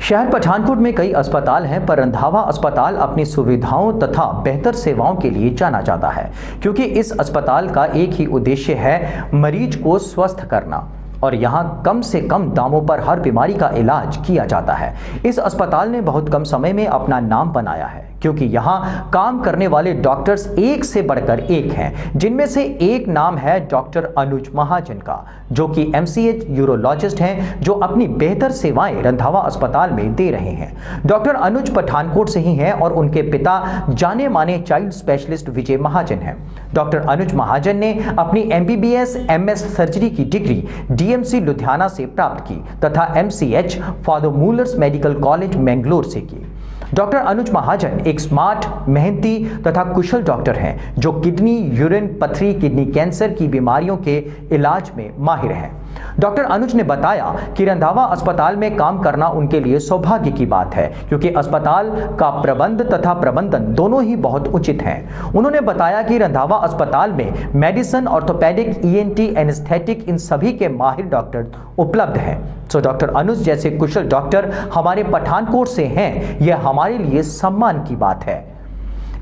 शहर पठानकोट में कई अस्पताल हैं, पर रंधावा अस्पताल अपनी सुविधाओं तथा बेहतर सेवाओं के लिए जाना जाता है, क्योंकि इस अस्पताल का एक ही उद्देश्य है मरीज को स्वस्थ करना और यहाँ कम से कम दामों पर हर बीमारी का इलाज किया जाता है। इस अस्पताल ने बहुत कम समय में अपना नाम बनाया है, क्योंकि यहाँ काम करने वाले डॉक्टर्स एक से बढ़कर एक हैं, जिनमें से एक नाम है डॉक्टर अनुज महाजन का, जो कि MCH यूरोलॉजिस्ट हैं, जो अपनी बेहतर सेवाएं रंधावा अस्पताल में दे रहे हैं। डॉक्टर अनुज पठानकोट से ही हैं और उनके पिता जाने माने चाइल्ड स्पेशलिस्ट विजय महाजन हैं। डॉक्टर अनुज महाजन ने अपनी MBBS MS सर्जरी की डिग्री DMC लुधियाना से प्राप्त की तथा MCH Father Muller's Medical College Mangalore से की। डॉक्टर अनुज महाजन एक स्मार्ट, मेहनती तथा कुशल डॉक्टर हैं, जो किडनी, यूरिन, पथरी, किडनी कैंसर की बीमारियों के इलाज में माहिर हैं। डॉक्टर अनुज ने बताया कि रंधावा अस्पताल में काम करना उनके लिए सौभाग्य की बात है, क्योंकि अस्पताल का प्रबंध तथा प्रबंधन दोनों ही बहुत उचित हैं। उन्होंने बताया कि रंधावा अस्पताल में मेडिसिन, ऑर्थोपेडिक, ENT, एनेस्थेटिक, इन सभी के माहिर डॉक्टर उपलब्ध हैं। तो डॉक्टर अनुज जैसे कुशल डॉक्टर हमारे पठानकोट से हैं, यह हमारे लिए सम्मान की बात है।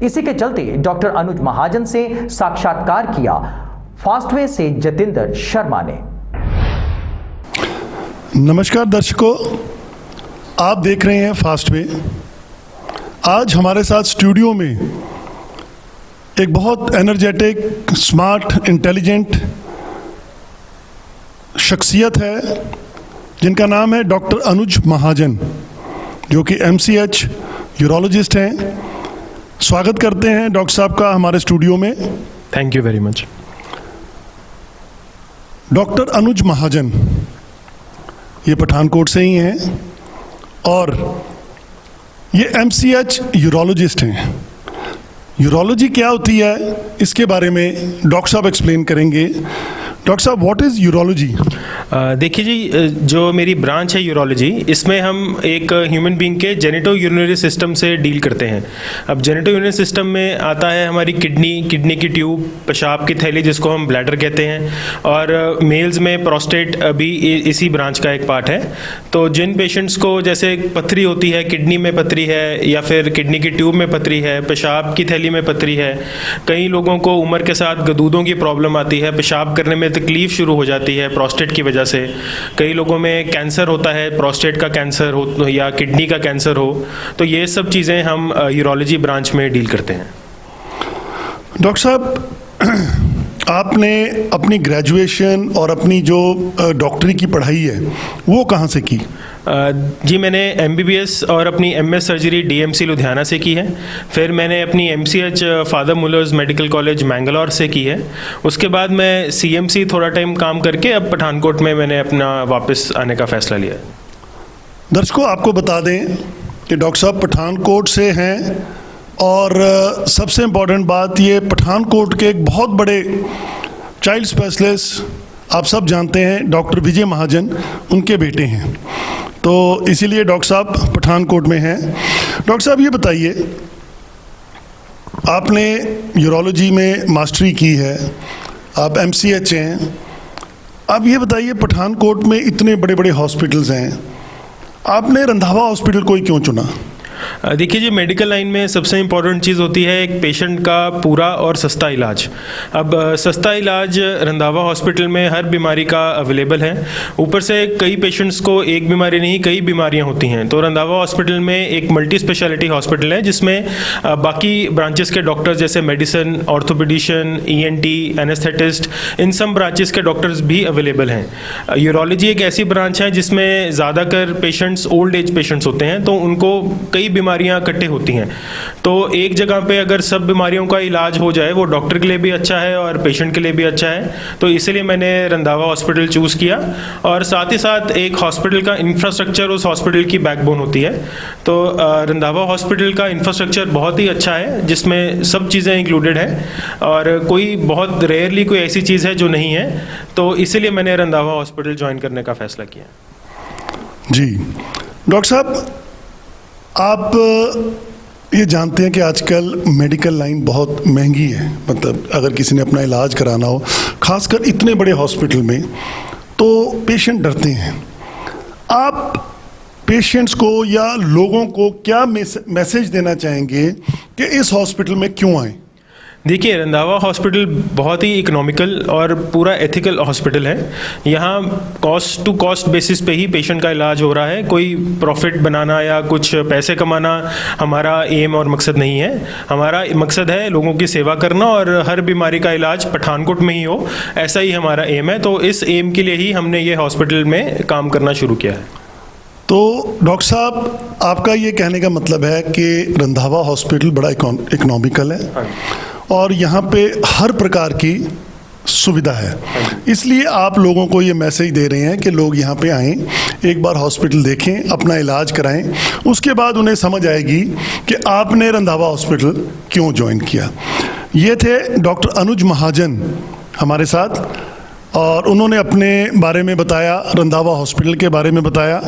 इसी के चलते डॉक्टर अनुज महाजन से साक्षात्कार किया फास्टवे से जतिंदर शर्मा ने। नमस्कार दर्शकों, आप देख रहे हैं फास्टवे। आज हमारे साथ स्टूडियो में एक बहुत एनर्जेटिक, स्मार्ट, इंटेलिजेंट शख्सियत है, जिनका नाम है डॉक्टर अनुज महाजन, जो कि MCH यूरोलॉजिस्ट हैं। स्वागत करते हैं डॉक्टर साहब का हमारे स्टूडियो में। Thank you very much. Doctor Anuj Mahajan ये पठानकोट से ही हैं और ये MCH यूरोलॉजिस्ट हैं। यूरोलॉजी क्या होती है, इसके बारे में डॉक्टर साहब एक्सप्लेन करेंगे। डॉक्टर साहब, व्हाट इज़ यूरोलॉजी? देखिए जी, जो मेरी ब्रांच है यूरोलॉजी, इसमें हम एक ह्यूमन बीइंग के जेनिटो यूरिनरी सिस्टम से डील करते हैं। अब जेनिटो यूरिनरी सिस्टम में आता है हमारी किडनी की ट्यूब, पेशाब की थैली जिसको हम ब्लैडर कहते हैं, और मेल्स में प्रोस्टेट भी इसी ब्रांच का एक पार्ट है। तो जिन पेशेंट्स को जैसे पथरी होती है, किडनी में पथरी है या फिर किडनी की ट्यूब में पथरी है, पेशाब की थैली में पथरी है, कई लोगों को उम्र के साथ गदूदों की प्रॉब्लम आती है, पेशाब करने में तकलीफ शुरू हो जाती है प्रोस्टेट की वजह से, कई लोगों में कैंसर होता है, प्रोस्टेट का कैंसर हो या किडनी का कैंसर हो, तो ये सब चीज़ें हम यूरोलॉजी ब्रांच में डील करते हैं। डॉक्टर साहब, आपने अपनी ग्रेजुएशन और अपनी जो डॉक्टरी की पढ़ाई है वो कहाँ से की? जी, मैंने MBBS और अपनी MS सर्जरी DMC लुधियाना से की है। फिर मैंने अपनी MCH Father Muller's Medical College Mangalore से की है। उसके बाद मैं CMC थोड़ा टाइम काम करके अब पठानकोट में मैंने अपना वापस आने का फ़ैसला लिया। दर्शकों, आपको बता दें कि डॉक्टर साहब पठानकोट से हैं और सबसे इम्पॉर्टेंट बात, ये पठानकोट के एक बहुत बड़े चाइल्ड स्पेशलिस्ट आप सब जानते हैं, डॉक्टर विजय महाजन, उनके बेटे हैं। तो इसीलिए डॉक्टर साहब पठानकोट में हैं। डॉक्टर साहब, ये बताइए, आपने यूरोलॉजी में मास्टरी की है, आप MCH हैं। अब ये बताइए, पठानकोट में इतने बड़े बड़े हॉस्पिटल्स हैं, आपने रंधावा हॉस्पिटल को ही क्यों चुना? देखिए जी, मेडिकल लाइन में सबसे इम्पॉर्टेंट चीज़ होती है एक पेशेंट का पूरा और सस्ता इलाज। अब सस्ता इलाज रंधावा हॉस्पिटल में हर बीमारी का अवेलेबल है। ऊपर से कई पेशेंट्स को एक बीमारी नहीं, कई बीमारियां होती हैं। तो रंधावा हॉस्पिटल में एक मल्टी स्पेशलिटी हॉस्पिटल है, जिसमें बाकी ब्रांचेस के डॉक्टर्स जैसे मेडिसिन, ऑर्थोपेडिशियन, ENT, एनेस्थेटिस्ट, इन सब ब्रांचेस के डॉक्टर्स भी अवेलेबल हैं। यूरोलॉजी एक ऐसी ब्रांच है जिसमें ज़्यादातर पेशेंट्स ओल्ड एज पेशेंट्स होते हैं, तो उनको कई बीमारियां इकट्ठे होती हैं। तो एक जगह पे अगर सब बीमारियों का इलाज हो जाए, वो डॉक्टर के लिए भी अच्छा है और पेशेंट के लिए भी अच्छा है। तो इसीलिए मैंने रंधावा हॉस्पिटल चूज़ किया, और साथ ही साथ एक हॉस्पिटल का इंफ्रास्ट्रक्चर उस हॉस्पिटल की बैकबोन होती है। तो रंधावा हॉस्पिटल का इंफ्रास्ट्रक्चर बहुत ही अच्छा है, जिसमें सब चीज़ें इंक्लूडेड है, और कोई बहुत रेयरली कोई ऐसी चीज़ है जो नहीं है। तो इसीलिए मैंने रंधावा हॉस्पिटल ज्वाइन करने का फैसला किया। जी डॉक्टर साहब, आप ये जानते हैं कि आजकल मेडिकल लाइन बहुत महंगी है। मतलब अगर किसी ने अपना इलाज कराना हो, खासकर इतने बड़े हॉस्पिटल में, तो पेशेंट डरते हैं। आप पेशेंट्स को या लोगों को क्या मैसेज देना चाहेंगे कि इस हॉस्पिटल में क्यों आए? देखिए, रंधावा हॉस्पिटल बहुत ही इकोनॉमिकल और पूरा एथिकल हॉस्पिटल है। यहाँ कॉस्ट टू कॉस्ट बेसिस पे ही पेशेंट का इलाज हो रहा है। कोई प्रॉफिट बनाना या कुछ पैसे कमाना हमारा एम और मकसद नहीं है। हमारा मकसद है लोगों की सेवा करना और हर बीमारी का इलाज पठानकोट में ही हो, ऐसा ही हमारा एम है। तो इस एम के लिए ही हमने ये हॉस्पिटल में काम करना शुरू किया है। तो डॉक्टर साहब, आपका ये कहने का मतलब है कि रंधावा हॉस्पिटल बड़ा इकोनॉमिकल है और यहाँ पे हर प्रकार की सुविधा है, इसलिए आप लोगों को ये मैसेज दे रहे हैं कि लोग यहाँ पे आएँ, एक बार हॉस्पिटल देखें, अपना इलाज कराएं, उसके बाद उन्हें समझ आएगी कि आपने रंधावा हॉस्पिटल क्यों ज्वाइन किया। ये थे डॉक्टर अनुज महाजन हमारे साथ, और उन्होंने अपने बारे में बताया, रंधावा हॉस्पिटल के बारे में बताया।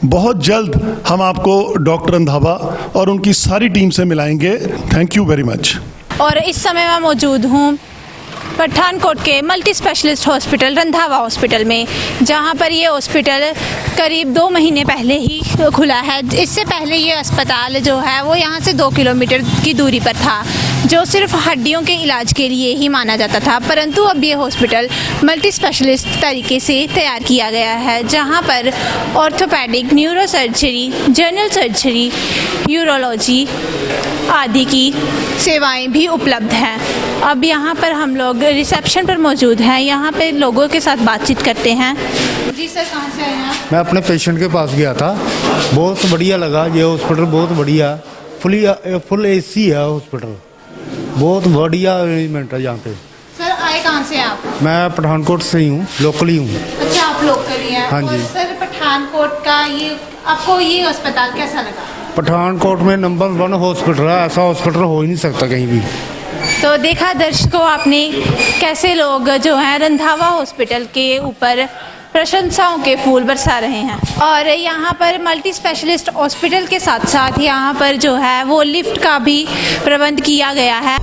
बहुत जल्द हम आपको डॉक्टर रंधावा और उनकी सारी टीम से मिलाएंगे। Thank you very much. और इस समय मैं मौजूद हूँ पठानकोट के multi specialist hospital Randhawa hospital में, जहाँ पर ये हॉस्पिटल करीब 2 महीने पहले ही खुला है। इससे पहले ये अस्पताल जो है वो यहाँ से 2 किलोमीटर की दूरी पर था, जो सिर्फ हड्डियों के इलाज के लिए ही माना जाता था। परंतु अब ये हॉस्पिटल मल्टी स्पेशलिस्ट तरीके से तैयार किया गया है, जहाँ पर orthopaedic, neuro surgery, general surgery, urology आदि की सेवाएं भी उपलब्ध हैं। अब यहाँ पर हम लोग रिसेप्शन पर मौजूद हैं, यहाँ पे लोगों के साथ बातचीत करते हैं। जी सर, कहाँ से आए हैं आप? मैं अपने पेशेंट के पास गया था, बहुत बढ़िया लगा। ये हॉस्पिटल बहुत बढ़िया, फुल एसी है हॉस्पिटल, बहुत बढ़िया अरेंजमेंट है यहाँ पे। सर, आए कहाँ से आप? मैं पठानकोट से ही हूँ, लोकल ही हूँ। अच्छा, आप लोकल ही हैं। हाँ जी। और सर, पठानकोट का ये आपको ये अस्पताल कैसा लगा? पठानकोट में नंबर 1 हॉस्पिटल है, ऐसा हॉस्पिटल हो ही नहीं सकता कहीं भी। तो देखा दर्शकों आपने कैसे लोग जो हैं रंधावा हॉस्पिटल के ऊपर प्रशंसाओं के फूल बरसा रहे हैं। और यहाँ पर मल्टी स्पेशलिस्ट हॉस्पिटल के साथ साथ यहाँ पर जो है वो लिफ्ट का भी प्रबंध किया गया है।